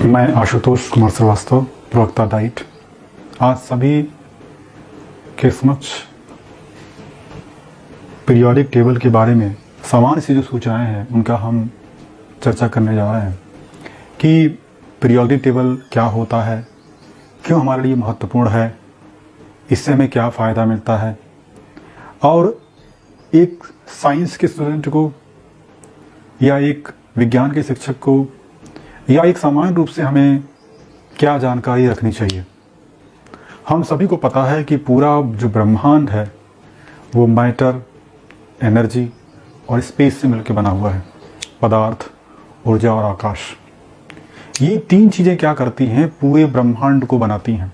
मैं आशुतोष कुमार श्रीवास्तव, प्रवक्ता डाइट, आज सभी के समक्ष पीरियोडिक टेबल के बारे में सामान्य सी जो सूचनाएं हैं उनका हम चर्चा करने जा रहे हैं कि पीरियोडिक टेबल क्या होता है, क्यों हमारे लिए महत्वपूर्ण है, इससे हमें क्या फ़ायदा मिलता है और एक साइंस के स्टूडेंट को या एक विज्ञान के शिक्षक को या एक सामान्य रूप से हमें क्या जानकारी रखनी चाहिए। हम सभी को पता है कि पूरा जो ब्रह्मांड है वो मैटर, एनर्जी और स्पेस से मिलकर बना हुआ है। पदार्थ, ऊर्जा और आकाश, ये तीन चीज़ें क्या करती हैं, पूरे ब्रह्मांड को बनाती हैं।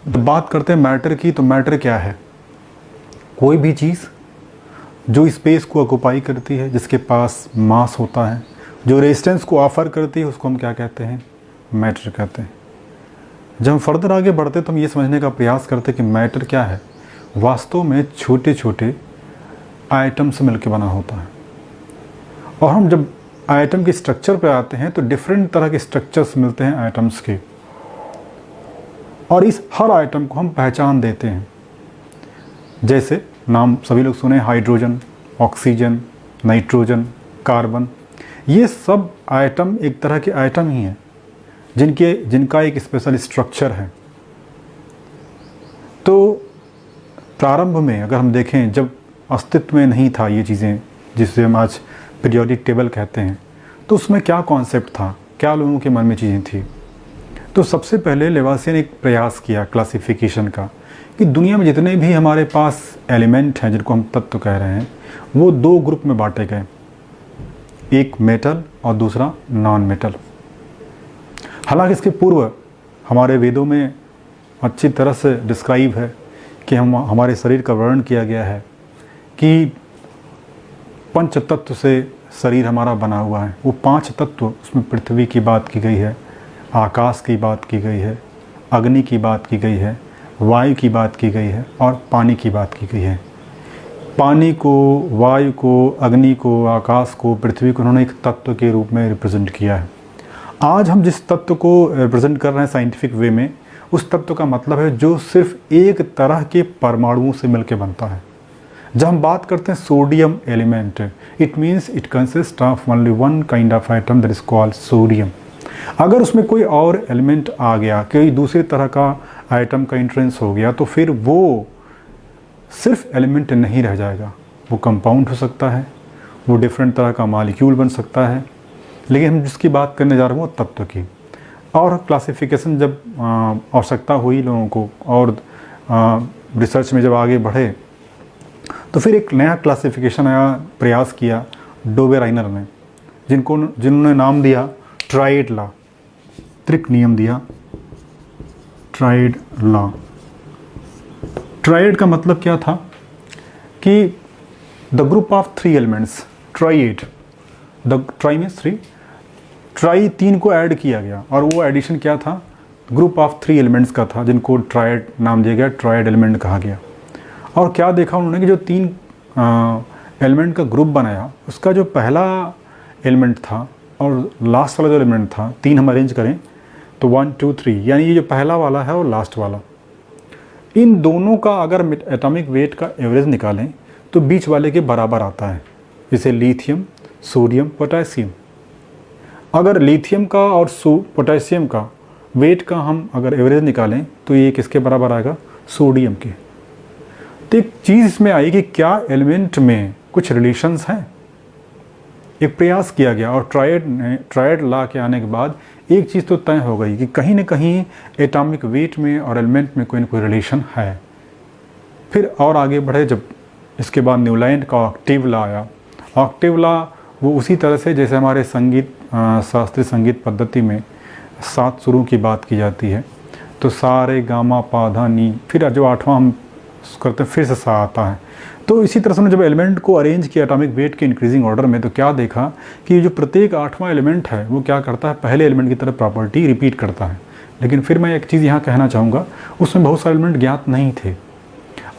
तो बात करते हैं मैटर की, तो मैटर क्या है? कोई भी चीज़ जो स्पेस को ऑक्युपाई करती है, जिसके पास मास होता है, जो रेजिस्टेंस को ऑफर करती है, उसको हम क्या कहते हैं? मैटर कहते हैं। जब हम फर्दर आगे बढ़ते तो हम ये समझने का प्रयास करते हैं कि मैटर क्या है। वास्तव में छोटे छोटे आइटम से मिलकर बना होता है। और हम जब आइटम के स्ट्रक्चर पर आते हैं तो डिफरेंट तरह के स्ट्रक्चर्स मिलते हैं आइटम्स के, और इस हर आइटम को हम पहचान देते हैं। जैसे नाम सभी लोग सुने, हाइड्रोजन, ऑक्सीजन, नाइट्रोजन, कार्बन। ये सब आइटम एक तरह के आइटम ही हैं जिनका एक स्पेशल स्ट्रक्चर है। तो प्रारंभ में अगर हम देखें, जब अस्तित्व में नहीं था ये चीज़ें जिसे हम आज पीरियोडिक टेबल कहते हैं, तो उसमें क्या कॉन्सेप्ट था, क्या लोगों के मन में चीज़ें थी। तो सबसे पहले लेवासिया ने एक प्रयास किया क्लासिफिकेशन का कि दुनिया में जितने भी हमारे पास एलिमेंट हैं, जिनको हम तत्व कह रहे हैं, वो दो ग्रुप में बांटे गए, एक मेटल और दूसरा नॉन मेटल। हालांकि इसके पूर्व हमारे वेदों में अच्छी तरह से डिस्क्राइब है कि हमारे शरीर का वर्णन किया गया है कि पंच तत्व से शरीर हमारा बना हुआ है। वो पांच तत्व, उसमें पृथ्वी की बात की गई है, आकाश की बात की गई है, अग्नि की बात की गई है, वायु की बात की गई है और पानी की बात की गई है। पानी को, वायु को, अग्नि को, आकाश को, पृथ्वी को उन्होंने एक तत्व के रूप में रिप्रेजेंट किया है। आज हम जिस तत्व को रिप्रेजेंट कर रहे हैं साइंटिफिक वे में, उस तत्व का मतलब है जो सिर्फ एक तरह के परमाणुओं से मिलकर बनता है। जब हम बात करते हैं sodium element, it means it consist of only one kind of item that is called sodium. अगर उसमें कोई और एलिमेंट आ गया, कोई दूसरी तरह का आइटम का इंट्रेंस हो गया, तो फिर वो सिर्फ एलिमेंट नहीं रह जाएगा, वो कंपाउंड हो सकता है, वो डिफरेंट तरह का मॉलिक्यूल बन सकता है। लेकिन हम जिसकी बात करने जा रहे हैं वो तत्व की। और क्लासिफिकेशन जब आवश्यकता हुई लोगों को और रिसर्च में जब आगे बढ़े, तो फिर एक नया क्लासिफिकेशन आया, प्रयास किया डोबेराइनर ने, जिन्होंने नाम दिया ट्राइड लॉ, त्रिक नियम दिया, ट्राइड लॉ। ट्राइड का मतलब क्या था कि the group of three elements, tried, the try में थ्री, ट्राई तीन को ऐड किया गया, और वो एडिशन क्या था? ग्रुप ऑफ थ्री एलिमेंट्स का था, जिनको ट्राइड नाम दिया गया, ट्राइड एलिमेंट कहा गया। और क्या देखा उन्होंने कि जो तीन एलिमेंट का ग्रुप बनाया, उसका जो पहला एलिमेंट था और लास्ट वाला जो एलिमेंट था, तीन हम अरेंज करें तो 1 2 3, यानी ये जो पहला वाला है और लास्ट वाला, इन दोनों का अगर एटॉमिक वेट का एवरेज निकालें तो बीच वाले के बराबर आता है। जैसे लिथियम, सोडियम, पोटेशियम। अगर लिथियम का और पोटेशियम का वेट का हम अगर एवरेज निकालें तो ये किसके बराबर आएगा? सोडियम के। तो एक चीज़ इसमें आई कि क्या एलिमेंट में कुछ रिलेशंस हैं। एक प्रयास किया गया और ट्राइड लॉ के आने के बाद एक चीज़ तो तय हो गई कि कहीं ना कहीं एटॉमिक वेट में और एलिमेंट में कोई ना कोई रिलेशन है। फिर और आगे बढ़े, जब इसके बाद न्यूलैंड का ऑक्टेव लॉ आया। ऑक्टेव लॉ वो उसी तरह से जैसे हमारे संगीत शास्त्रीय संगीत पद्धति में 7 सुरों की बात की जाती है, तो सा रे गा मा पा धा नी, फिर जो 8वां हम करते हैं फिर से सा आता है। तो इसी तरह से उन्होंने जब एलिमेंट को अरेंज किया एटॉमिक वेट के इंक्रीजिंग ऑर्डर में, तो क्या देखा कि जो प्रत्येक 8वां एलिमेंट है वो क्या करता है? पहले एलिमेंट की तरह प्रॉपर्टी रिपीट करता है। लेकिन फिर मैं एक चीज़ यहाँ कहना चाहूँगा, उसमें बहुत सारे एलिमेंट ज्ञात नहीं थे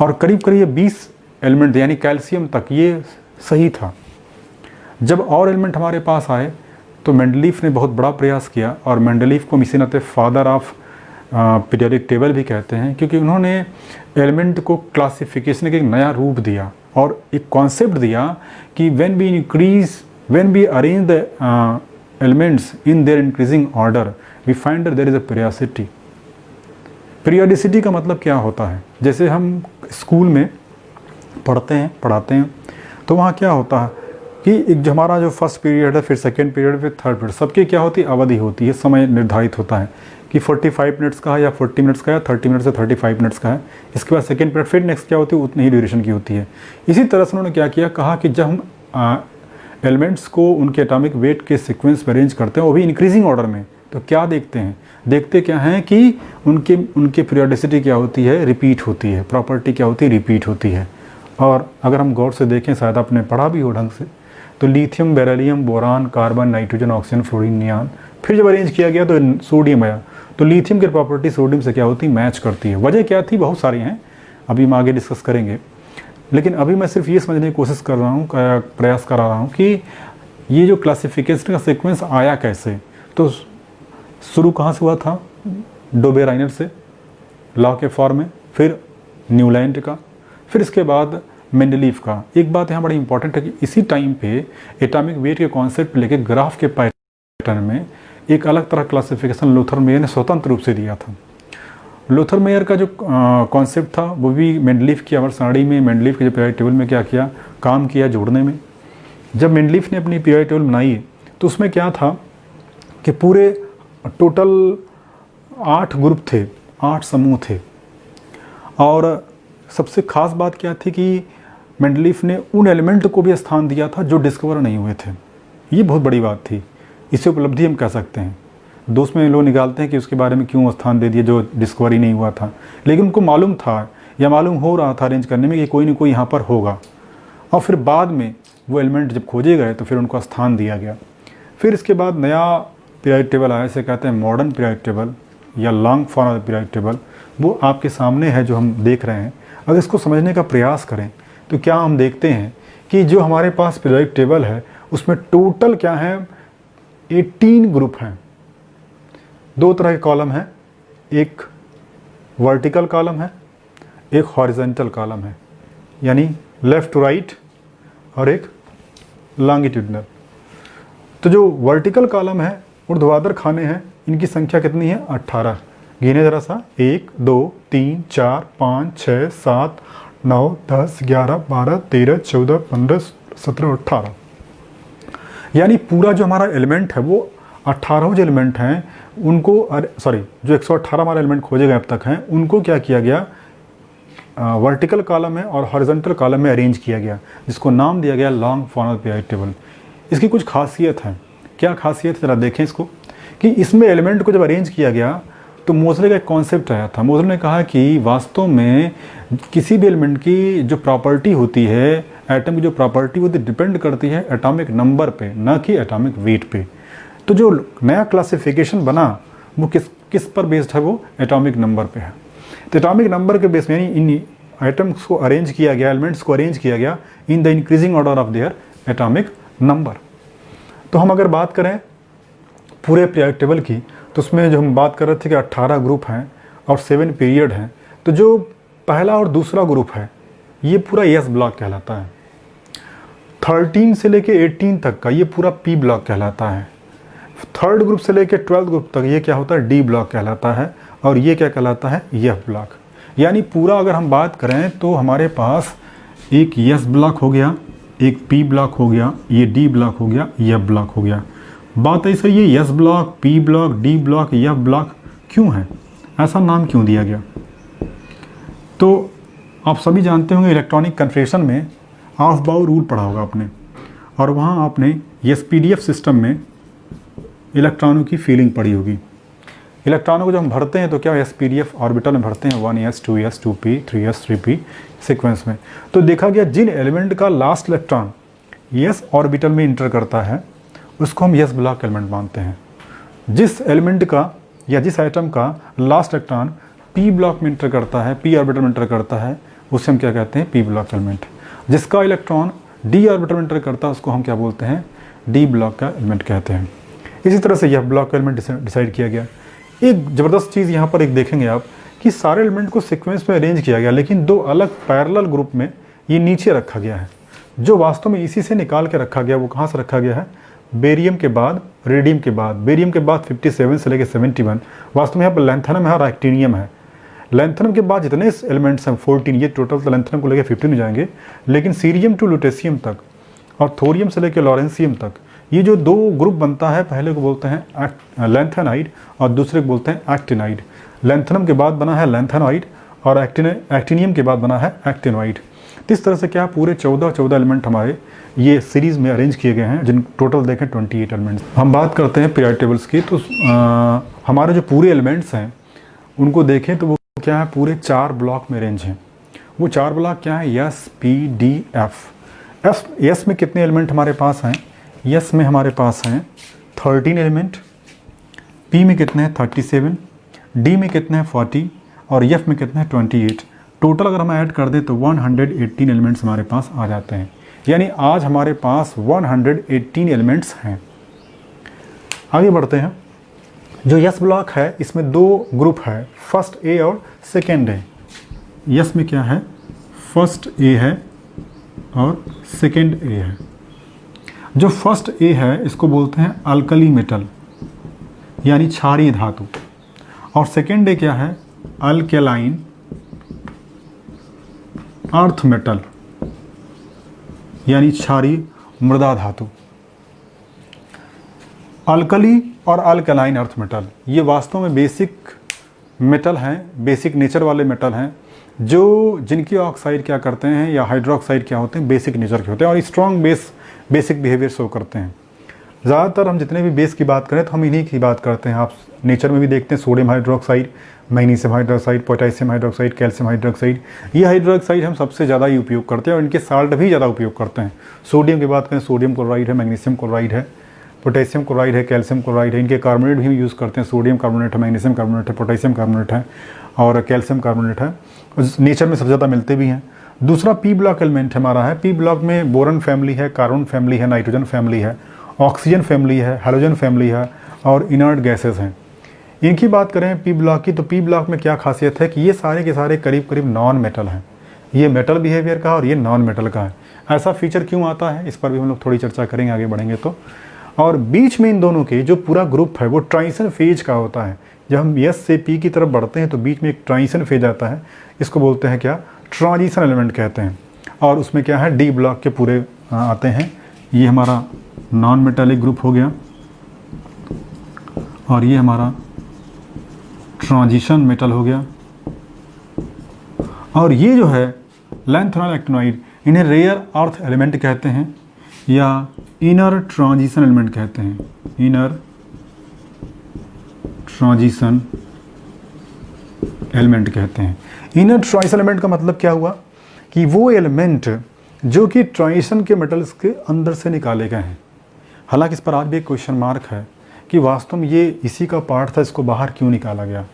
और करीब करीब 20 एलिमेंट यानी कैल्शियम तक ये सही था। जब और एलिमेंट हमारे पास आए तो मेंडलीफ ने बहुत बड़ा प्रयास किया, और मेंडलीफ को हम इसी नाते फादर ऑफ पीरियोडिक टेबल भी कहते हैं, क्योंकि उन्होंने एलिमेंट को क्लासिफिकेशन का एक नया रूप दिया और एक कॉन्सेप्ट दिया कि when we arrange the elements in their increasing order we find that there is a periodicity. Periodicity का मतलब क्या होता है? जैसे हम स्कूल में पढ़ाते हैं तो वहाँ क्या होता है कि एक जो हमारा जो फर्स्ट पीरियड है, फिर सेकेंड पीरियड, फिर थर्ड पीरियड, सबकी क्या होती है? अवधि होती है, समय निर्धारित होता है कि 45 मिनट्स का है या 40 मिनट्स का है, 30 मिनट से 35 मिनट्स का है। इसके बाद सेकेंड पीरियड फिर नेक्स्ट क्या होती है? उतनी ही ड्यूरेशन की होती है। इसी तरह से उन्होंने क्या किया, कहा कि जब हम एलिमेंट्स को उनके एटॉमिक वेट के सीक्वेंस में अरेंज करते हैं, वो भी इंक्रीजिंग ऑर्डर में, तो क्या देखते क्या हैं कि उनके पीरियोडिसिटी क्या होती है? रिपीट होती है। प्रॉपर्टी क्या होती है? रिपीट होती है। और अगर हम गौर से देखें, शायद आपने पढ़ा भी हो ढंग से, तो lithium, beryllium, boron, carbon, nitrogen, oxygen, fluorine, neon, फिर जब अरेंज किया गया तो सोडियम आया। तो लिथियम की प्रॉपर्टी सोडियम से क्या होती है? मैच करती है। वजह क्या थी? बहुत सारी हैं, अभी हम आगे डिस्कस करेंगे। लेकिन अभी मैं सिर्फ ये समझने की कोशिश कर रहा हूँ, प्रयास कर रहा हूँ कि ये जो क्लासिफिकेशन का सीक्वेंस आया कैसे। तो शुरू कहाँ से हुआ था? डोबेराइनर से, लॉ के फॉर्म में, फिर न्यूलैंड का, फिर इसके बाद मेंडलीफ का। एक बात यहाँ बड़ी इंपॉर्टेंट है कि इसी टाइम पे एटॉमिक वेट के कॉन्सेप्ट लेके ग्राफ के पैटर्न में एक अलग तरह क्लासिफिकेशन लूथर मेयर ने स्वतंत्र रूप से दिया था। लूथर मेयर का जो कॉन्सेप्ट था वो भी मेंडलीफ की आवर्त सारणी में, मेंडलीफ के जो पीरियोडिक टेबल में क्या किया, काम किया जोड़ने में। जब मेंडलीफ ने अपनी पीरियोडिक टेबल बनाई तो उसमें क्या था कि पूरे टोटल 8 ग्रुप थे, 8 समूह थे। और सबसे ख़ास बात क्या थी कि मेंडलीफ ने उन एलिमेंट को भी स्थान दिया था जो डिस्कवर नहीं हुए थे। ये बहुत बड़ी बात थी, इसे उपलब्धि हम कह सकते हैं। दोस्त में लोग निकालते हैं कि उसके बारे में क्यों स्थान दे दिया जो डिस्कवर ही नहीं हुआ था, लेकिन उनको मालूम था या मालूम हो रहा था अरेंज करने में कि कोई ना कोई यहाँ पर होगा। और फिर बाद में वो एलिमेंट जब खोजे गए तो फिर उनको स्थान दिया गया। फिर इसके बाद नया पीरियोडिक टेबल आया, इसे कहते हैं मॉडर्न पीरियोडिक टेबल या long form of periodic table. वो आपके सामने है जो हम देख रहे हैं। अगर इसको समझने का प्रयास करें तो क्या हम देखते हैं कि जो हमारे पास पीरियोडिक टेबल है उसमें टोटल क्या है? 18 ग्रुप हैं। 2 तरह के कॉलम हैं, एक वर्टिकल कॉलम है, एक हॉरिजॉन्टल कॉलम है, यानी लेफ़्ट टू राइट, और एक लॉन्गिट्यूडनल। तो जो वर्टिकल कॉलम है, ऊर्ध्वाधर खाने हैं, इनकी संख्या कितनी है? 18। गिने जरा सा, 1 2 3 4 5 6 7 9 10 11 12 13 14 15 17 18। यानी पूरा जो हमारा एलिमेंट है वो 18 जो एलिमेंट हैं उनको, जो 118 हमारे एलिमेंट खोजे गए अब तक हैं, उनको क्या किया गया? वर्टिकल कॉलम में और हॉरिजॉन्टल कॉलम में अरेंज किया गया, जिसको नाम दिया गया long form of periodic table. इसकी कुछ खासियत है। क्या खासियत है? ज़रा देखें इसको, कि इसमें एलिमेंट को जब अरेंज किया गया तो मोजले का एक कॉन्सेप्ट आया था। मोजले ने कहा कि वास्तव में किसी भी एलिमेंट की जो प्रॉपर्टी होती है, एटम की जो प्रॉपर्टी होती है, डिपेंड करती है एटॉमिक नंबर पे, ना कि एटॉमिक वेट पे। तो जो नया क्लासिफिकेशन बना वो किस पर बेस्ड है? वो एटॉमिक नंबर पे है। तो एटॉमिक नंबर के बेस में यानी इन आइटम्स को अरेंज किया गया, एलिमेंट्स को अरेंज किया गया in the increasing order of their atomic number. तो हम अगर बात करें पूरे पीरियोडिक टेबल की, तो उसमें जो हम बात कर रहे थे कि 18 ग्रुप हैं और 7 पीरियड हैं। तो जो पहला और दूसरा ग्रुप है ये पूरा एस ब्लॉक कहलाता है। 13 से लेके 18 तक का ये पूरा पी ब्लॉक कहलाता है। थर्ड ग्रुप से लेके 12 ग्रुप तक ये क्या होता है? डी ब्लॉक कहलाता है। और ये क्या कहलाता है? F block. यानी पूरा अगर हम बात करें तो हमारे पास एक एस ब्लॉक हो गया, एक पी ब्लॉक हो गया, ये डी ब्लॉक हो गया, एफ ब्लॉक हो गया। बात ऐसा ये S block, P block, D block, F block क्यों है? ऐसा नाम क्यों दिया गया? तो आप सभी जानते होंगे इलेक्ट्रॉनिक कन्फिगरेशन में ऑफ-बाउ रूल पढ़ा होगा आपने, और वहाँ आपने एसपीडीएफ सिस्टम में इलेक्ट्रॉनों की फीलिंग पढ़ी होगी। इलेक्ट्रॉनों को जब हम भरते हैं तो क्या एसपीडीएफ ऑर्बिटल में भरते हैं, 1s 2s 2p 3s 3p sequence में। तो देखा गया जिन एलिमेंट का लास्ट इलेक्ट्रॉन s ऑर्बिटल में इंटर करता है उसको हम s ब्लॉक एलिमेंट मानते हैं। जिस एलिमेंट का या जिस आइटम का लास्ट इलेक्ट्रॉन p ब्लॉक में इंटर करता है, p ऑर्बिटल में इंटर करता है, उसे हम क्या कहते हैं? p block element. जिसका इलेक्ट्रॉन d ऑर्बिटल में इंटर करता है उसको हम क्या बोलते हैं? d ब्लॉक का एलिमेंट कहते हैं। इसी तरह से यह ब्लॉक एलिमेंट डिसाइड किया गया। एक ज़बरदस्त चीज़ यहाँ पर एक देखेंगे आप कि सारे एलिमेंट को सीक्वेंस में अरेंज किया गया, लेकिन दो अलग पैरेलल ग्रुप में ये नीचे रखा गया है। जो वास्तव में इसी से निकाल के रखा गया, वो कहाँ से रखा गया है? बेरियम के बाद, रेडियम के बाद, बेरियम के बाद 57 से लेकर 71। वास्तव में यहाँ पर लैंथनम है और एक्टिनियम है। लैंथनम के बाद जितने एलिमेंट्स हैं 14, ये टोटल तो लैंथनम को लेकर 15 हो जाएंगे, लेकिन सीरियम टू लुटेशियम तक और थोरियम से लेकर लॉरेंसियम तक ये जो दो ग्रुप बनता है, पहले को बोलते हैं लैंथेनाइड और दूसरे को बोलते हैं एक्टिनाइड। लैंथनम के बाद बना है लैंथेनाइड और एक्टिनियम के बाद बना है एक्टिनोइड। तो इस तरह से क्या पूरे 14 एलिमेंट हमारे ये सीरीज़ में अरेंज किए गए हैं, जिन टोटल देखें 28 एलिमेंट्स। हम बात करते हैं पीरियोडिक टेबल्स की, तो हमारे जो पूरे एलिमेंट्स हैं उनको देखें तो वो क्या है, पूरे 4 ब्लॉक में अरेंज हैं। वो 4 ब्लॉक क्या है? S, P, D, F. S में कितने एलिमेंट हमारे पास हैं? एस में हमारे पास हैं 13 एलिमेंट, पी में कितने हैं 37, डी में कितने हैं 40 और एफ में कितने हैं 28। टोटल अगर हम ऐड कर दें तो 118 एलिमेंट्स हमारे पास आ जाते हैं। यानी आज हमारे पास 118 एलिमेंट्स हैं। आगे बढ़ते हैं। जो यस ब्लॉक है इसमें 2 ग्रुप है, फर्स्ट ए और सेकेंड ए। यस में क्या है? फर्स्ट ए है और सेकेंड ए है। जो फर्स्ट ए है इसको बोलते हैं अल्कली मेटल यानी क्षारीय धातु, और सेकेंड ए क्या है? अल्केलाइन अर्थ मेटल यानी क्षारीय मृदा धातु। अल्कली और अल्कलाइन अर्थ मेटल ये वास्तव में बेसिक मेटल हैं, बेसिक नेचर वाले मेटल हैं, जो जिनकी ऑक्साइड क्या करते हैं या हाइड्रोक्साइड क्या होते हैं, बेसिक नेचर के होते हैं और स्ट्रॉन्ग बेसिक बिहेवियर शो करते हैं। ज़्यादातर हम जितने भी बेस की बात करें तो हम इन्हीं की बात करते हैं। आप नेचर में भी देखते हैं sodium hydroxide, magnesium hydroxide, potassium hydroxide, calcium hydroxide. ये हाइड्रोक्साइड हम सबसे ज़्यादा ही उपयोग करते हैं और इनके साल्ट भी ज़्यादा उपयोग करते हैं। सोडियम की बात करें, सोडियम क्लोराइड है, मैग्नीशियम क्लोराइड है, पोटेशियम क्लोराइड है, कैल्शियम क्लोराइड है। इनके कार्बोनेट भी हम यूज़ करते हैं, सोडियम कार्बोनेट है, मैग्नीशियम कार्बोनेट है, पोटेशियम कार्बोनेट है और कैल्शियम कार्बोनेट है। नेचर में सबसे ज़्यादा मिलते भी हैं। दूसरा पी ब्लॉक एलिमेंट हमारा है। पी ब्लॉक में बोरन फैमिली है, कार्बन फैमिली है, नाइट्रोजन फैमिली है, ऑक्सीजन फैमिली है, हाइड्रोजन फैमिली है और इनर्ट गैसेस हैं। इनकी बात करें पी ब्लॉक की, तो पी ब्लॉक में क्या खासियत है कि ये सारे के सारे करीब करीब नॉन मेटल हैं। ये मेटल बिहेवियर का और ये नॉन मेटल का है। ऐसा फीचर क्यों आता है इस पर भी हम लोग थोड़ी चर्चा करेंगे आगे बढ़ेंगे तो। और बीच में इन दोनों के जो पूरा ग्रुप है वो ट्रांजिशन फेज का होता है। जब हम एस से पी की तरफ बढ़ते हैं तो बीच में एक ट्रांजिशन फेज आता है, इसको बोलते हैं क्या? ट्रांजिशन एलिमेंट कहते हैं। और उसमें क्या है? डी ब्लॉक के पूरे आते हैं। ये हमारा नॉन मेटालिक ग्रुप हो गया और ये हमारा ट्रांजिशन मेटल हो गया। और ये जो है लैंथेनॉइड एक्टिनोइड, इन्हें रेयर अर्थ एलिमेंट कहते हैं या इनर ट्रांजिशन एलिमेंट कहते हैं। इनर ट्रांजिशन एलिमेंट कहते हैं। इनर ट्रांजिशन एलिमेंट का मतलब क्या हुआ कि वो एलिमेंट जो कि ट्रांजिशन के मेटल्स के अंदर से निकाले गए हैं। हालांकि इस पर आज भी एक क्वेश्चन मार्क है कि वास्तव में ये इसी का पार्ट था, इसको बाहर क्यों निकाला गया।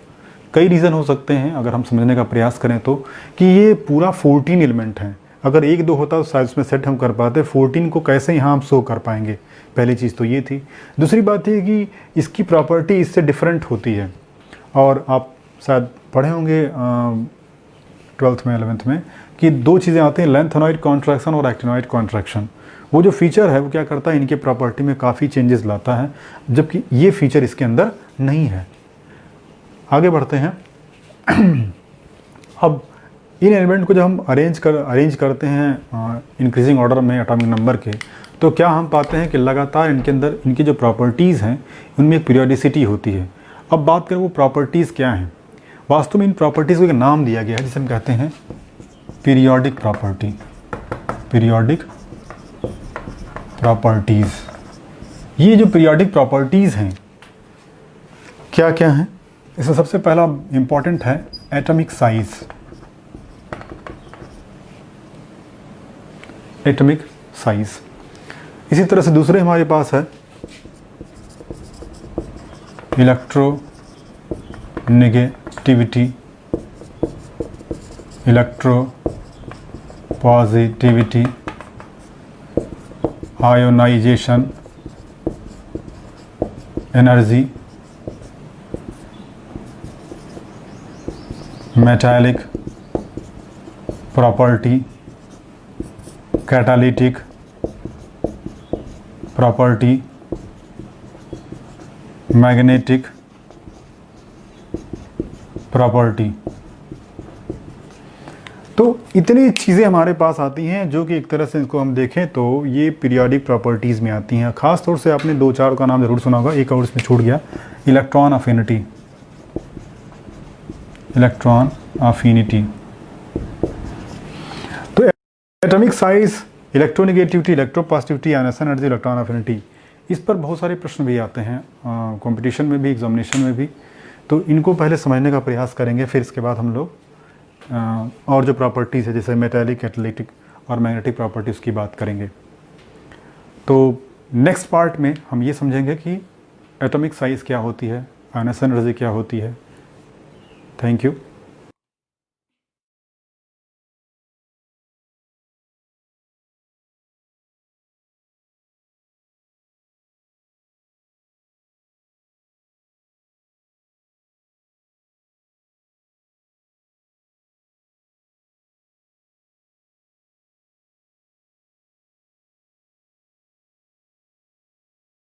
कई रीज़न हो सकते हैं अगर हम समझने का प्रयास करें तो, कि ये पूरा 14 एलिमेंट हैं। अगर 1-2 होता तो शायद उसमें सेट हम कर पाते, 14 को कैसे यहाँ हम शो कर पाएंगे। पहली चीज़ तो ये थी। दूसरी बात ये कि इसकी प्रॉपर्टी इससे डिफरेंट होती है और आप शायद पढ़े होंगे 12th में 11th में कि 2 चीज़ें आती हैं, लैंथेनॉइड कॉन्ट्रैक्शन और एक्टिनोइड कॉन्ट्रैक्शन। वो जो फीचर है वो क्या करता है, इनके प्रॉपर्टी में काफ़ी चेंजेस लाता है, जबकि ये फीचर इसके अंदर नहीं है। आगे बढ़ते हैं। अब इन एलिमेंट को जब हम अरेंज करते हैं इंक्रीजिंग ऑर्डर में एटॉमिक नंबर के, तो क्या हम पाते हैं कि लगातार इनके अंदर इनकी जो प्रॉपर्टीज़ हैं उनमें एक पीरियोडिसिटी होती है। अब बात करें वो प्रॉपर्टीज़ क्या हैं। वास्तव में इन प्रॉपर्टीज़ को एक नाम दिया गया है जिसे हम कहते हैं पीरियोडिक प्रॉपर्टी। पीरियोडिक प्रॉपर्टीज़, ये जो पीरियोडिक प्रॉपर्टीज़ हैं क्या क्या हैं? इसमें सबसे पहला इंपॉर्टेंट है एटॉमिक साइज। Atomic size. इसी तरह से दूसरे हमारे पास है electronegativity, electropositivity, ionisation, energy, metallic property, catalytic property, magnetic property. तो इतनी चीज़ें हमारे पास आती हैं जो कि एक तरह से इनको हम देखें तो ये पीरियोडिक प्रॉपर्टीज़ में आती हैं। ख़ास तौर से आपने दो चार का नाम ज़रूर सुना होगा, एक और इसमें छूट गया, इलेक्ट्रॉन अफिनिटी। इलेक्ट्रॉन अफिनिटी तो atomic size, electronegativity, electropositivity, ionisation energy, electron affinity, इस पर बहुत सारे प्रश्न भी आते हैं कंपटीशन में भी, एग्जामिनेशन में भी। तो इनको पहले समझने का प्रयास करेंगे, फिर इसके बाद हम लोग और जो प्रॉपर्टीज़ है जैसे मेटालिक, कैटालिटिक और मैग्नेटिक प्रॉपर्टीज़ की बात करेंगे। तो नेक्स्ट पार्ट में हम ये समझेंगे कि एटॉमिक साइज़ क्या होती है, आयनेशन एनर्जी क्या होती है। Thank you.